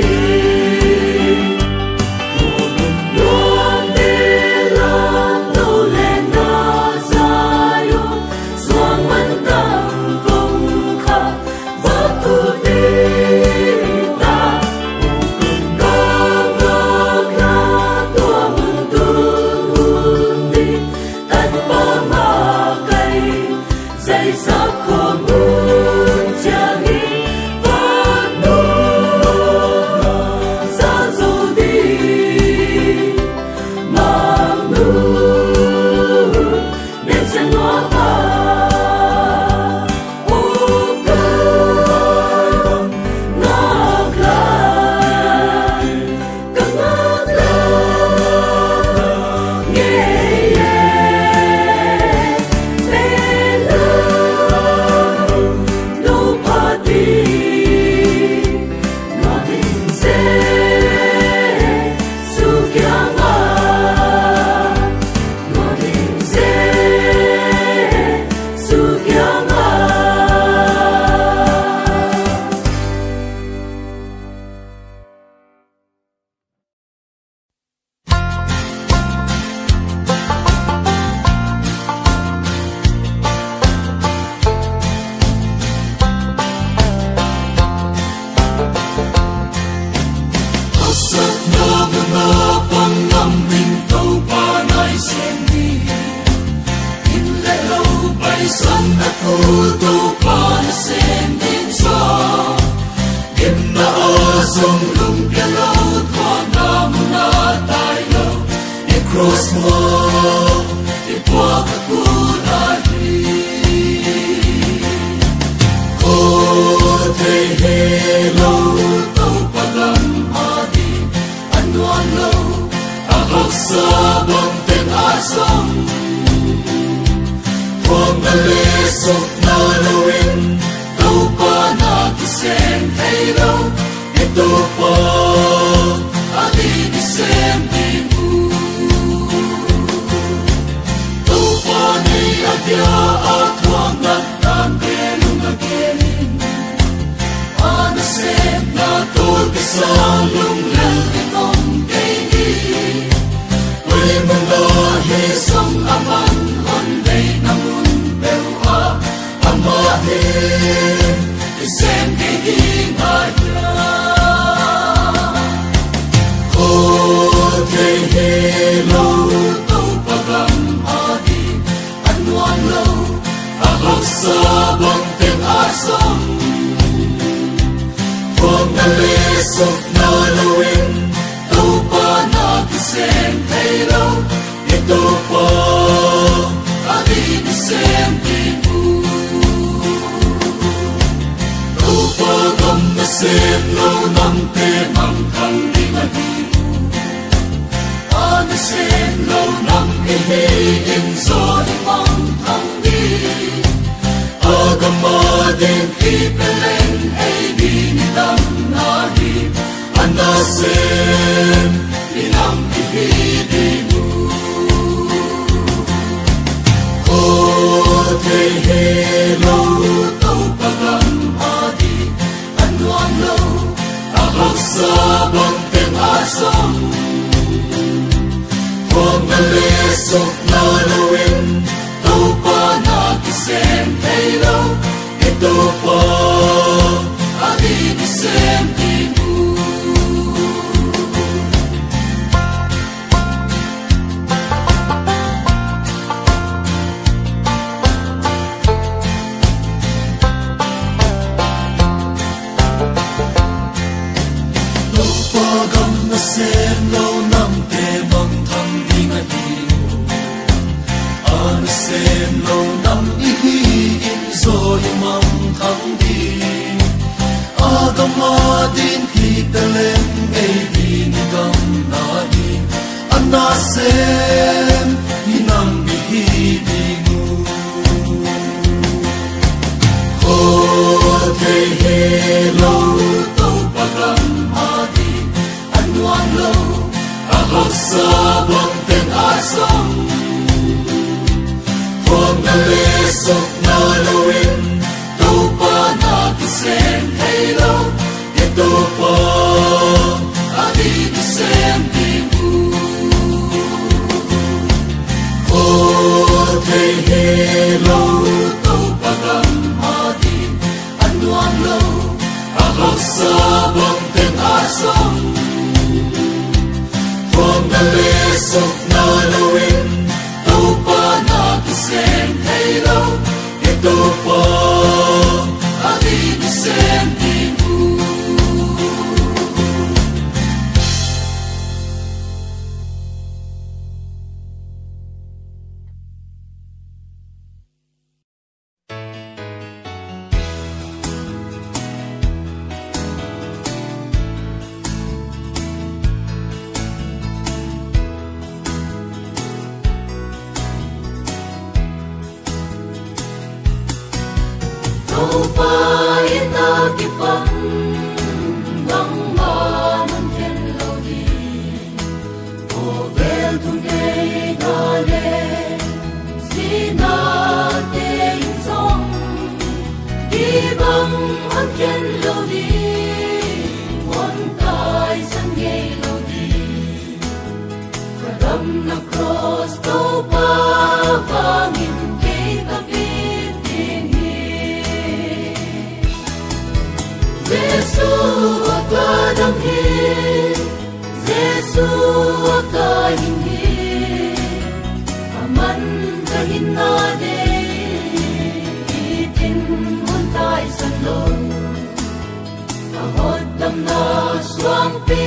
B: Sabang ten asam
A: na le sok na loin to pa na kisem hello ito pa adi kisem tibu to pa gam na sem lo nam te mang khang di ma di an sem lo nam e he in so di mang khang di agamadin ipelen ay binidam nahi anasem inang ibidimu kote helo tau pagam adi anuang lo ahak sabang teng asam huwag na lesok na lawin tau pa na kisem hello ito pa adi kisem tibu tau pa gam na sem lo nam te mang thang di nga hiu an sem lo nam ihi in so imam thang di agamadin kitalen ay binigam nahi anasem inang bihidimu kote helo tau pagam adi anuang lo ahak sabang teng asam huwag na lesok na lawin tau pa na kisem hello ito pa adi kisem tibu kote helo tau pagam adi anuang lo ahak sabang teng asam huwag na lesok na lawin tau pa na kisem hello ito pa adi kisem tibu tau pa ita kipang nang manon ken lo di o vel tu nei dale sina te in song di bang an ken lo di mon tai san ye lo di kadam na cross tau pa vangin ke kapit din Jesu akadam hi Jesu akahin hi aman kahin na de itin muntay sanlong kahod dam na swang pi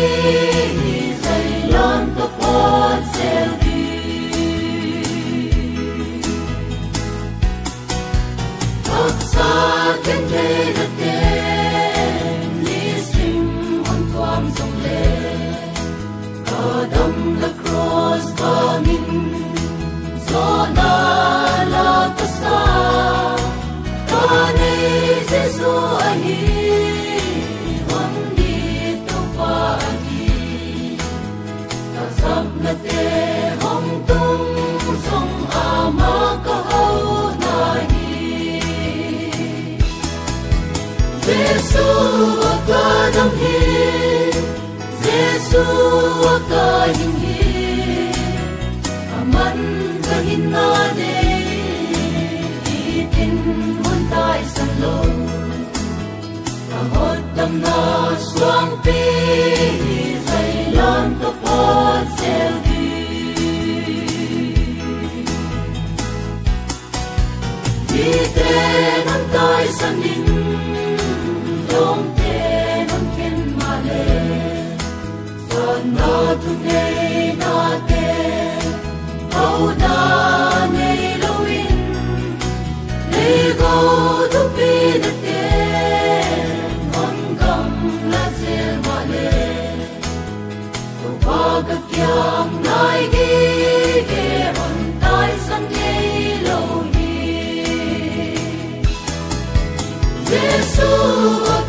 A: zailan kapot seldi aksa kente na Adam la cross bangin zona la pasa kane Jesu ahi wandi to paagi kasab na te hong tung song ama kahau nahi Jesu akadam hi Jesu akahin hi aman kahin na de itin muntay sanlong kahod dam na swang pi zailan kapot seldi di te nan tay sanin long te nan ken
B: thu ngày na te câu na ngày lâu in ngày go thu pi na te ngon gam la zel ma le tu pa ka kyam nai gi ge hon tai san ngày lâu Giêsu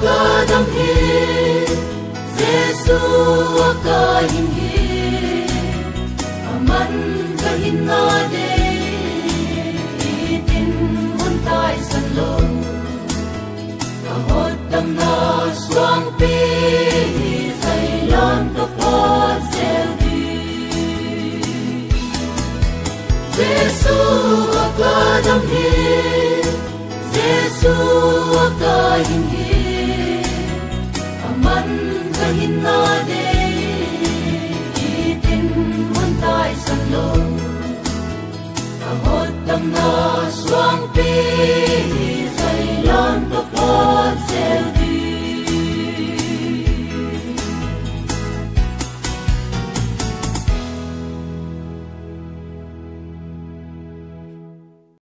B: ka dam hi Giêsu ka hin hi aman ka hin na de tin hon tai san lo ka hot dam na swang pi sai lon ka po sel di Giêsu ka dam hi Giêsu ka hin hi aman ka hin na de tin hon tai san lo ka hot dam na swang pi sai lon ka po sel